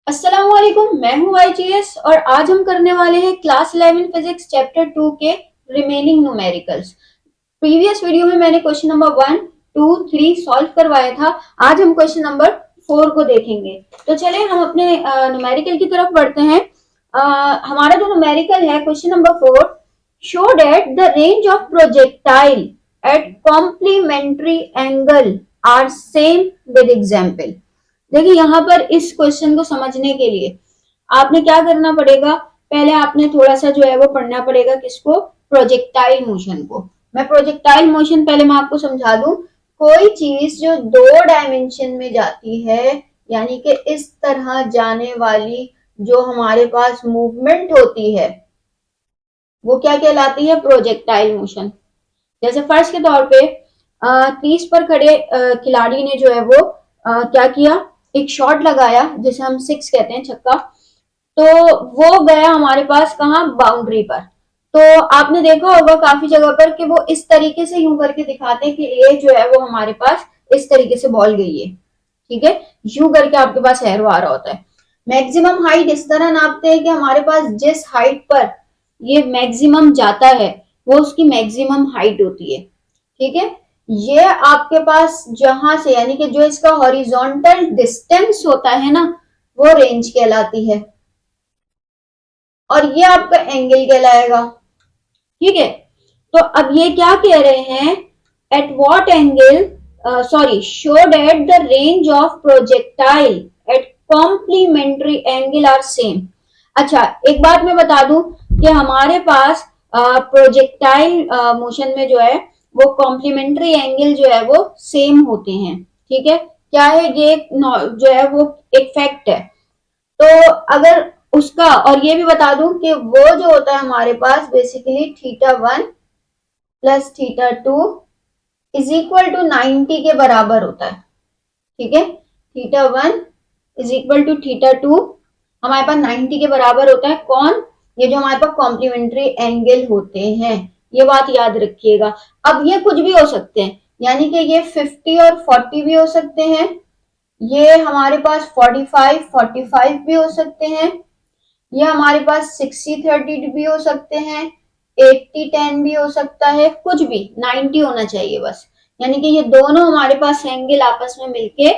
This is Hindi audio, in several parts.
अस्सलाम वालेकुम, मैं हूँ आईजीएस और आज हम करने वाले हैं क्लास 11 फिजिक्स चैप्टर 2 के रिमेनिंग न्यूमेरिकल्स। प्रीवियस वीडियो में मैंने क्वेश्चन नंबर 1, 2, 3 सॉल्व करवाया था। आज हम क्वेश्चन नंबर 4 को देखेंगे। तो चले हम अपने न्यूमेरिकल की तरफ बढ़ते हैं। हमारा जो न्यूमेरिकल है question number 4, show that the range of projectile at complementary angle are same with example. देखिए यहाँ पर इस क्वेश्चन को समझने के लिए आपने क्या करना पड़ेगा, पहले आपने थोड़ा सा जो है वो पढ़ना पड़ेगा किसको, प्रोजेक्टाइल मोशन को। मैं प्रोजेक्टाइल मोशन पहले मैं आपको समझा दूं। कोई चीज जो दो डायमेंशन में जाती है, यानी कि इस तरह जाने वाली जो हमारे पास मूवमेंट होती है, वो क्या कहलाती है, प्रोजेक्टाइल मोशन। जैसे फर्स्ट के तौर पे क्रीज पर खड़े खिलाड़ी ने जो है वो क्या किया, एक शॉट लगाया जिसे हम सिक्स कहते हैं, छक्का। तो वो गया हमारे पास कहाँ, बाउंड्री पर। तो आपने देखा होगा काफी जगह पर कि वो इस तरीके से यूं करके दिखाते हैं कि ये जो है वो हमारे पास इस तरीके से बॉल गई है, ठीक है। यूं करके आपके पास एरो आ रहा होता है। मैक्सिमम हाइट इस तरह नापते हैं कि हमारे पास जिस हाइट पर ये मैक्सिमम जाता है वो उसकी मैक्सिमम हाइट होती है, ठीक है। ये आपके पास जहां से, यानी कि जो इसका हॉरिजॉन्टल डिस्टेंस होता है ना, वो रेंज कहलाती है और ये आपका एंगल कहलाएगा, ठीक है। तो अब ये क्या कह रहे हैं, at what angle, sorry, show that the range of projectile at complementary angle are same. अच्छा, एक बात मैं बता दूं कि हमारे पास प्रोजेक्टाइल मोशन में जो है वो कॉम्प्लीमेंट्री एंगल जो है वो सेम होते हैं, ठीक है। क्या है ये, जो है वो एक फैक्ट है। तो अगर उसका, और ये भी बता दूं कि वो जो होता है हमारे पास basically theta 1 plus theta 2 is equal to 90 के बराबर होता है, ठीक है। Theta 1 is equal to theta 2 हमारे पास 90 के बराबर होता है। कौन, ये जो हमारे पास कॉम्प्लीमेंट्री एंगल होते हैं, ये बात याद रखिएगा। अब ये कुछ भी हो सकते हैं, यानी कि ये 50 और 40 भी हो सकते हैं, ये हमारे पास 45 भी हो सकते हैं, ये हमारे पास 60-30 भी हो सकते हैं, 80-10 भी हो सकता है, कुछ भी 90 होना चाहिए बस। यानी कि ये दोनों हमारे पास एंगल आपस में मिलके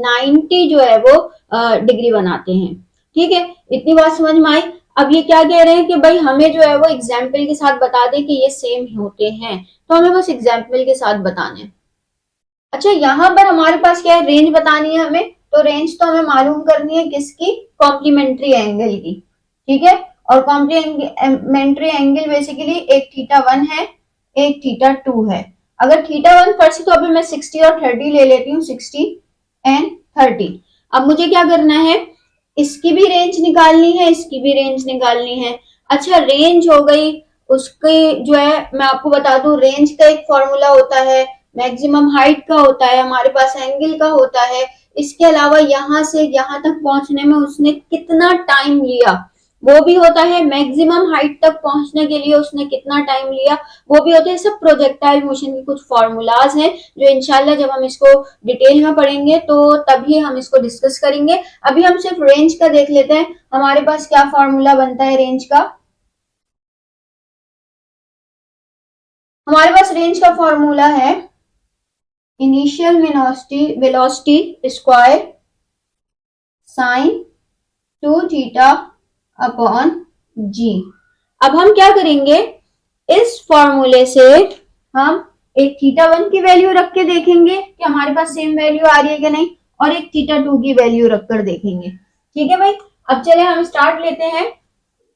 90 जो है वो डिग्री बनाते हैं, ठीक है। इतनी बात समझ में आई। अब ये क्या कह रहे हैं कि भाई हमें जो है वो एग्जाम्पल के साथ बता दें कि ये सेम होते हैं, तो हमें बस एग्जाम्पल के साथ बताने हैं। अच्छा, यहाँ पर हमारे पास क्या है, रेंज बतानी है हमें। तो रेंज तो हमें मालूम करनी है किसकी, कॉम्प्लीमेंट्री एंगल की, ठीक है। और कॉम्प्लीमेंट्री एंगल बेसिकली एक थीटा 1 है, एक थीटा 2 है। अगर थीटा 1 फर्स्ट, तो अभी मैं 60 और 30 ले लेती हूँ, 60 एंड 30। अब मुझे क्या करना है, इसकी भी रेंज निकालनी है, इसकी भी रेंज निकालनी है। अच्छा, रेंज हो गई, उसकी जो है मैं आपको बता दूं, रेंज का एक फॉर्मूला होता है, मैक्सिमम हाइट का होता है, हमारे पास एंगल का होता है। इसके अलावा यहां से यहां तक पहुंचने में उसने कितना टाइम लिया वो भी होता है, मैक्सिमम हाइट तक पहुंचने के लिए उसने कितना टाइम लिया वो भी होते हैं। सब प्रोजेक्टाइल मोशन के कुछ फॉर्मूलाज हैं जो इंशाल्लाह जब हम इसको डिटेल में पढ़ेंगे तो तभी हम इसको डिस्कस करेंगे। अभी हम सिर्फ रेंज का देख लेते हैं, हमारे पास क्या फॉर्मूला बनता है रेंज का। हमारे पास रेंज का फॉर्मूला है initial velocity square sine 2 theta upon g. अब हम क्या करेंगे, इस फॉर्मूले से हम एक थीटा 1 की वैल्यू रख के देखेंगे कि हमारे पास सेम वैल्यू आ रही है कि नहीं, और एक थीटा 2 की वैल्यू रखकर देखेंगे, ठीक है भाई। अब चले हम स्टार्ट लेते हैं।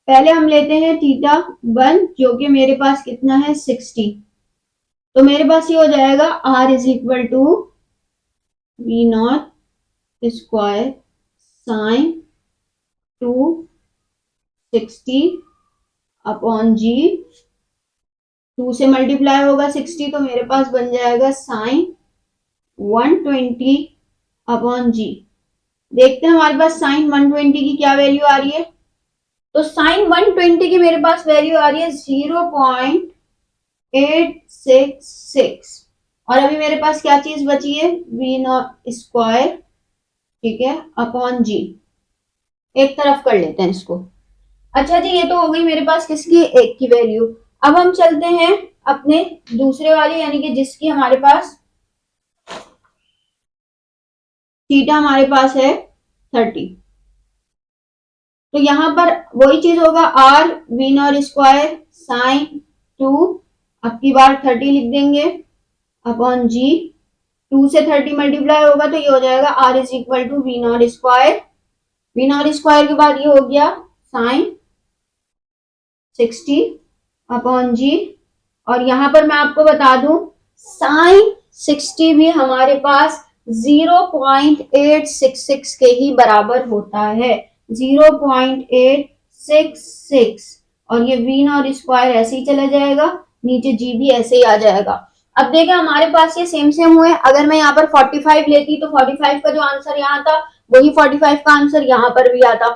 पहले हम लेते हैं थीटा 1 जो कि मेरे पास कितना है, 60। तो मेरे पास ये हो जाएगा R is equal to V0 square sine 260 upon g. 2 से मल्टीप्लाई होगा 60, तो मेरे पास बन जाएगा साइन 120 अपॉन जी। देखते हैं हमारे पास साइन 120 की क्या वैल्यू आ रही है। तो साइन 120 की मेरे पास वैल्यू आ रही है 0.866। और अभी मेरे पास क्या चीज बची है, V0 स्क्वायर, ठीक है, अपॉन जी। एक तरफ कर लेते हैं इसको। अच्छा जी, ये तो हो गई मेरे पास किसकी, एक की वैल्यू। अब हम चलते हैं अपने दूसरे वाले, यानी कि जिसकी हमारे पास थीटा हमारे पास है 30। तो यहां पर वही चीज होगा, R v naught square sine 2, अब की बार 30 लिख देंगे अपॉन जी। 2 से 30 मल्टीप्लाई होगा तो ये हो जाएगा R is equal to v naught square. V naught square के बाद ये हो गया साइन 60 अपॉन जी। और यहां पर मैं आपको बता दूं, साइन 60 भी हमारे पास 0.866 के ही बराबर होता है, 0.866। और ये वी नॉट स्क्वायर ऐसे ही चला जाएगा, नीचे जी भी ऐसे ही आ जाएगा। अब देखें हमारे पास ये सेम सेम हुए, अगर मैं यहाँ पर 45 लेती तो 45 का जो आंसर यहाँ था वही 45 का आंसर यहाँ पर भी आता।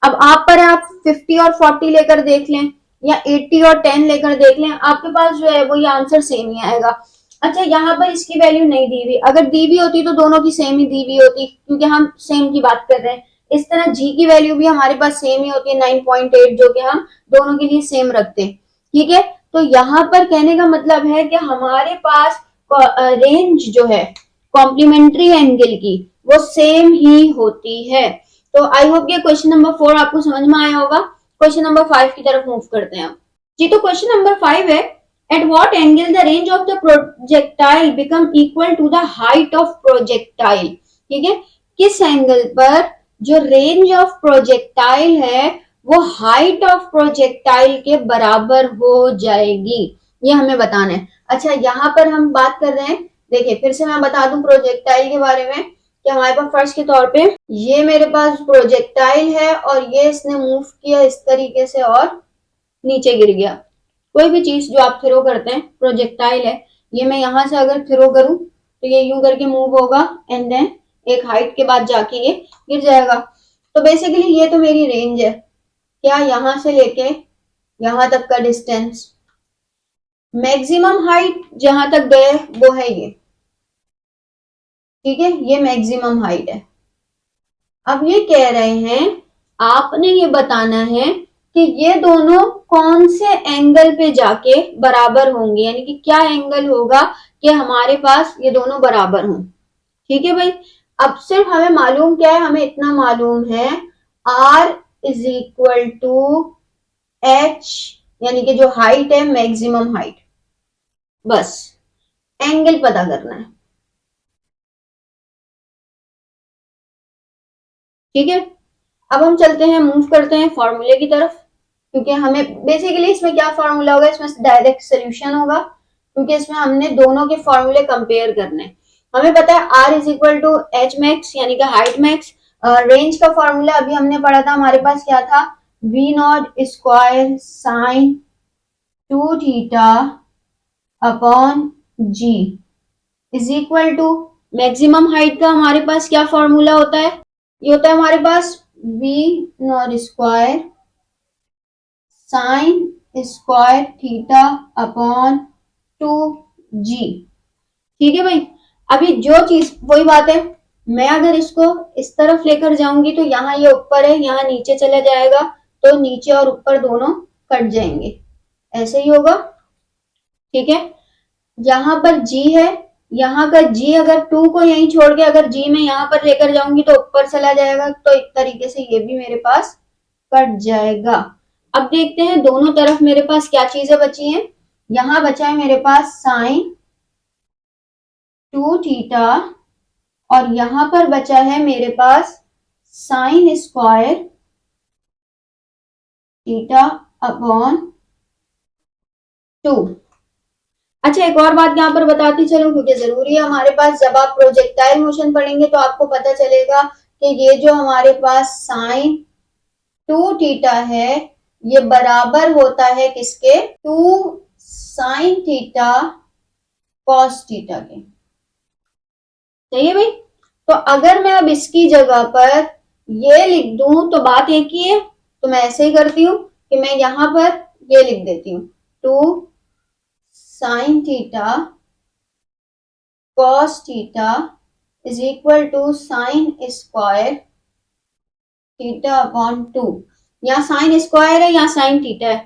अब आप पर आप 50 और 40 लेकर देख लें या 80 और 10 लेकर देख लें, आपके पास जो है वो ये आंसर सेम ही आएगा। अच्छा, यहाँ पर इसकी वैल्यू नहीं दी हुई, अगर दी हुई होती तो दोनों की सेम ही दी हुई होती, क्योंकि हम सेम की बात कर रहे हैं। इस तरह जी की वैल्यू भी हमारे पास सेम ही होती है 9.8, जो कि हम दोनों के लिए सेम रखते हैं। ठीक है, तो यहाँ पर कहने का मतलब है कि हमारे पास रेंज जो है कॉम्प्लीमेंट्री एंगल की वो सेम ही होती है। तो आई होप ये क्वेश्चन नंबर 4 आपको समझ में आया होगा। क्वेश्चन नंबर 5 की तरफ मूव करते हैं जी। तो क्वेश्चन नंबर 5 है, at what angle the range of the projectile become equal to the height of projectile. ठीक है, किस एंगल पर जो रेंज ऑफ प्रोजेक्टाइल है वो हाइट ऑफ प्रोजेक्टाइल के बराबर हो जाएगी, ये हमें बताना है। अच्छा, यहाँ पर हम बात कर रहे हैं, देखिए फिर से मैं बता दूं प्रोजेक्टाइल के बारे में कि हमारे पास फर्श के तौर पे ये मेरे पास प्रोजेक्टाइल है और ये इसने मूव किया इस तरीके से और नीचे गिर गया। कोई भी चीज जो आप थ्रो करते हैं प्रोजेक्टाइल है, ये मैं यहां से अगर थ्रो करूं तो ये यूं करके मूव होगा एंड देन एक हाइट के बाद जाके ये गिर जाएगा। तो बेसिकली ये तो मेरी रेंज है, क्या यहां से लेके यहां तक का डिस्टेंस, मैक्सिमम हाइट जहां तक गए वो है ये। ठीक है, ये मैक्सिमम हाइट है। अब ये कह रहे हैं आपने ये बताना है कि ये दोनों कौन से एंगल पे जाके बराबर होंगे, यानी कि क्या एंगल होगा कि हमारे पास ये दोनों बराबर हों। ठीक है भाई, अब सिर्फ हमें मालूम क्या है, हमें इतना मालूम है R is equal to H, यानी कि जो हाइट है मैक्सिमम हाइट, बस एंगल पता करना है। ठीक है, अब हम चलते हैं, मूव करते हैं फॉर्मूले की तरफ, क्योंकि हमें बेसिकली इसमें क्या फॉर्मूला होगा, इसमें डायरेक्ट सोल्यूशन होगा, क्योंकि इसमें हमने दोनों के फॉर्मूले कंपेयर करने। हमें पता है R is equal to H max, यानी कि हाइट मैक्स। रेंज का फॉर्मूला अभी हमने पढ़ा था, हमारे पास क्या था, v naught square sine 2 theta upon g is equal to maximum height का हमारे पास क्या फॉर्मूला होता है, ये होता है हमारे पास v naught square sine square theta upon 2 g. ठीक है भाई, अभी जो चीज वही बात है, मैं अगर इसको इस तरफ लेकर जाऊंगी तो यहाँ ये ऊपर है, यहाँ नीचे चला जाएगा, तो नीचे और ऊपर दोनों कट जाएंगे, ऐसे ही होगा। ठीक है, यहाँ पर जी है, यहाँ का जी अगर 2 को यहीं छोड़ के अगर जी में यहाँ पर लेकर जाऊंगी तो ऊपर चला जाएगा, तो एक तरीके से ये भी मेरे पास कट जाएगा। अब देखते हैं दोनों तरफ मेरे पास क्या चीजें बची हैं। यहां बचा है मेरे पास साइन 2 थीटा और यहां पर बचा है मेरे पास साइन स्क्वायर थीटा अपॉन 2। अच्छा, एक और बात यहाँ पर बताती चलूं, क्योंकि जरूरी है हमारे पास, जब आप प्रोजेक्टाइल मोशन पढ़ेंगे तो आपको पता चलेगा कि ये जो हमारे पास साइन 2 थीटा है ये बराबर होता है किसके, 2 साइन थीटा कॉस थीटा के। सही है भाई, तो अगर मैं अब इसकी जगह पर ये लिख दूं तो बात एक ही है, तो मैं ऐसे ही करती हूं कि मैं यहां पर ये लिख देती हूँ 2 sine theta cos theta is equal to sine square theta upon 2। यहाँ साइन स्क्वायर है, यहाँ साइन थीटा है,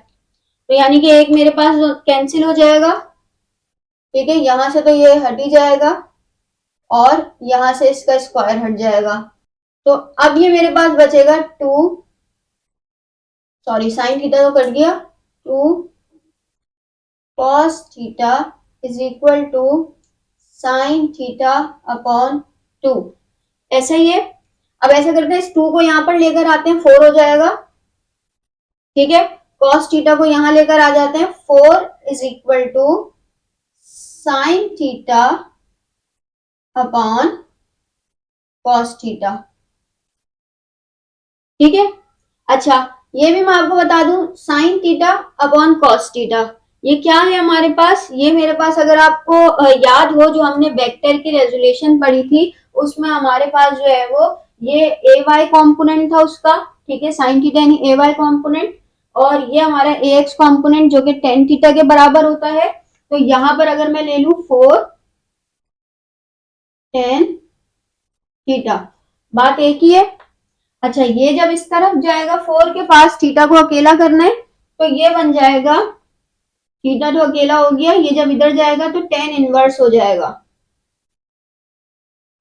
तो यानी कि एक मेरे पास कैंसिल हो जाएगा। ठीक है, यहां से तो ये हट ही जाएगा और यहां से इसका स्क्वायर हट जाएगा। तो अब ये मेरे पास बचेगा 2, सॉरी साइन थीटा तो कट गया, 2 cos theta is equal to sine theta upon 2। ऐसा ही है। अब ऐसा करते हैं, इस 2 को यहां पर लेकर आते हैं, 4 हो जाएगा। ठीक है, cos थीटा को यहां लेकर आ जाते हैं, 4 is equal to sine theta upon cos theta. ठीक है, अच्छा ये भी मैं आपको बता दूं, sine theta upon cos theta ये क्या है हमारे पास, ये मेरे पास अगर आपको याद हो जो हमने वेक्टर की रेजोल्यूशन पढ़ी थी, उसमें हमारे पास जो है वो ये ए वाई कॉम्पोनेंट था उसका। ठीक है, साइन थीटा यानी ए वाई कॉम्पोनेंट, और ये हमारा ए एक्स कॉम्पोनेंट जो कि टेन थीटा के बराबर होता है। तो यहां पर अगर मैं ले लू 4 टेन थीटा, बात एक ही है। अच्छा ये जब इस तरफ जाएगा 4 के पास, थीटा को अकेला करना है, तो ये बन जाएगा, थीटा तो अकेला हो गया, ये जब इधर जाएगा तो टेन इनवर्स हो जाएगा,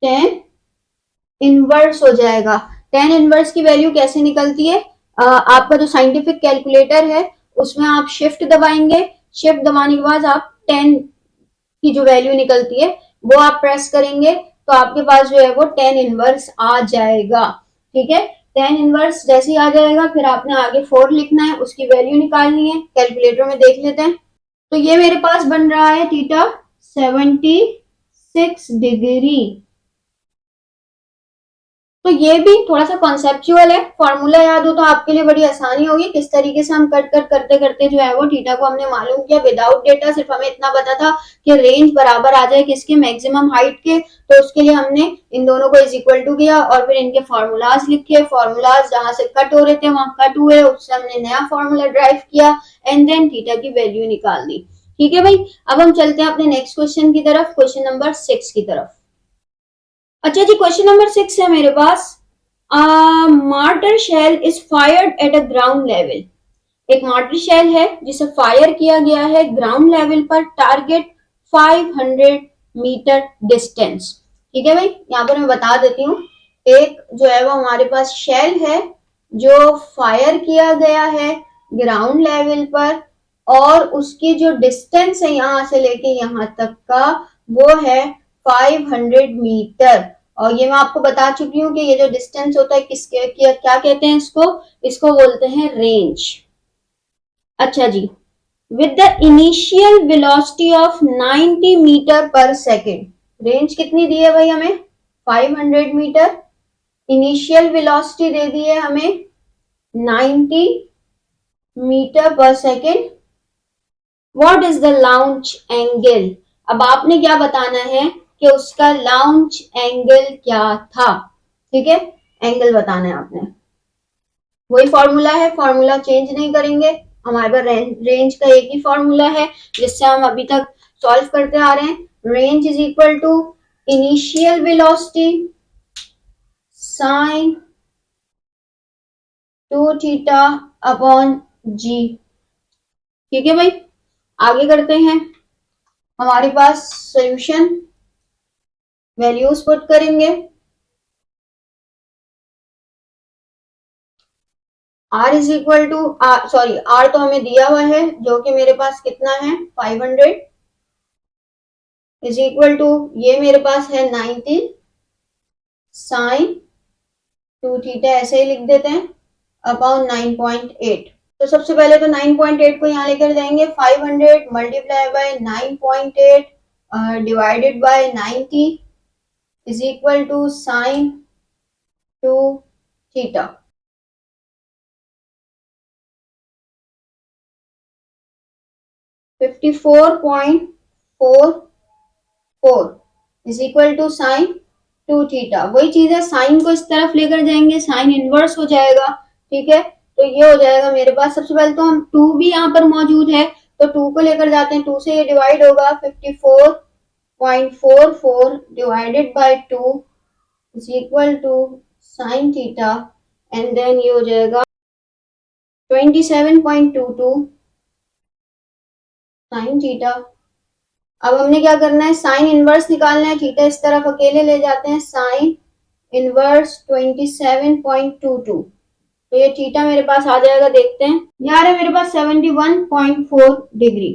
टेन इनवर्स हो जाएगा। टेन इनवर्स की वैल्यू कैसे निकलती है, आपका जो साइंटिफिक कैलकुलेटर है उसमें आप शिफ्ट दबाएंगे, शिफ्ट दबाने के बाद आप टेन की जो वैल्यू निकलती है वो आप प्रेस करेंगे, तो आपके पास जो है वो टेन इनवर्स आ जाएगा। ठीक है, टेन इनवर्स जैसे ही आ जाएगा, फिर आपने आगे 4 लिखना है, उसकी वैल्यू निकालनी है, कैलकुलेटर में देख लेते हैं। तो ये मेरे पास बन रहा है थीटा 76 डिग्री। तो ये भी थोड़ा सा कॉन्सेप्चुअल है, फॉर्मूला याद हो तो आपके लिए बड़ी आसानी होगी किस तरीके से हम कट कट करते करते जो है वो थीटा को हमने मालूम किया विदाउट डेटा। सिर्फ हमें इतना पता था कि रेंज बराबर आ जाए किसके, मैक्सिमम हाइट के, तो उसके लिए हमने इन दोनों को इज इक्वल टू किया और फिर इनके फॉर्मूलाज लिखे, फॉर्मूलाज जहां से कट हो रहे थे वहां कट हुए, उससे हमने नया फॉर्मूला ड्राइव किया एंड देन थीटा की वैल्यू निकाल दी। ठीक है भाई, अब हम चलते हैं अपने नेक्स्ट क्वेश्चन की तरफ, क्वेश्चन नंबर 6 की तरफ। अच्छा जी, क्वेश्चन नंबर 6 है मेरे पास, mortar shell is fired at a ground level. एक मार्टर शेल है जिसे फायर किया गया है ग्राउंड लेवल पर, टारगेट 500 मीटर डिस्टेंस। ठीक है भाई, यहाँ पर मैं बता देती हूँ, एक जो है वो हमारे पास शेल है जो फायर किया गया है ग्राउंड लेवल पर, और उसकी जो डिस्टेंस है यहाँ से लेके यहाँ तक का वो है 500 मीटर। और ये मैं आपको बता चुकी हूँ कि ये जो डिस्टेंस होता है किसके क्या कहते हैं इसको, इसको बोलते हैं रेंज। अच्छा जी, with the initial velocity of 90 metre per second, range कितनी दी है भाई हमें 500 मीटर, इनिशियल वेलोसिटी दे दी है हमें 90 metre per second, what is the launch angle. अब आपने क्या बताना है कि उसका लॉन्च एंगल क्या था। ठीक है, एंगल बताना है आपने, वही फॉर्मूला है, फॉर्मूला चेंज नहीं करेंगे, हमारे पास रेंज का एक ही फॉर्मूला है जिससे हम अभी तक सॉल्व करते आ रहे हैं। Range is equal to initial velocity sine 2 theta upon g. ठीक है भाई, आगे करते हैं, हमारे पास सॉल्यूशन वैल्यूज पुट करेंगे। R is equal to, sorry R तो हमें दिया हुआ है जो कि मेरे पास कितना है 500, इज इक्वल टू ये मेरे पास है 90 साइन 2 थीटा, ऐसे ही लिख देते हैं, अपॉन 9.8। तो सबसे पहले तो 9.8 को यहाँ लेकर जाएंगे, 500 multiply by 9.8 divided by 90 is equal to sine 2 theta. 54.44 is equal to sine 2 theta. वही चीज है, साइन को इस तरफ लेकर जाएंगे, साइन इनवर्स हो जाएगा। ठीक है, तो ये हो जाएगा मेरे पास, सबसे पहले तो हम 2 भी यहाँ पर मौजूद है तो 2 को लेकर जाते हैं, 2 से ये डिवाइड होगा, 54.44 divided by 2 is equal to sine theta and then ये हो जाएगा 27.22 साइन थीटा। अब हमने क्या करना है, साइन इनवर्स निकालना है। थीटा इस तरफ अकेले ले जाते हैं, साइन इनवर्स 27.22, तो ये थीटा मेरे पास आ जाएगा, देखते हैं। यहाँ है मेरे पास 71.4 डिग्री।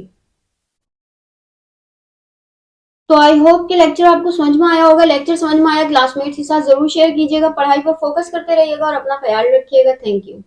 तो आई होप कि लेक्चर आपको समझ में आया होगा। लेक्चर समझ में आया, क्लासमेट्स के साथ जरूर शेयर कीजिएगा, पढ़ाई पर फोकस करते रहिएगा और अपना ख्याल रखिएगा। Thank you.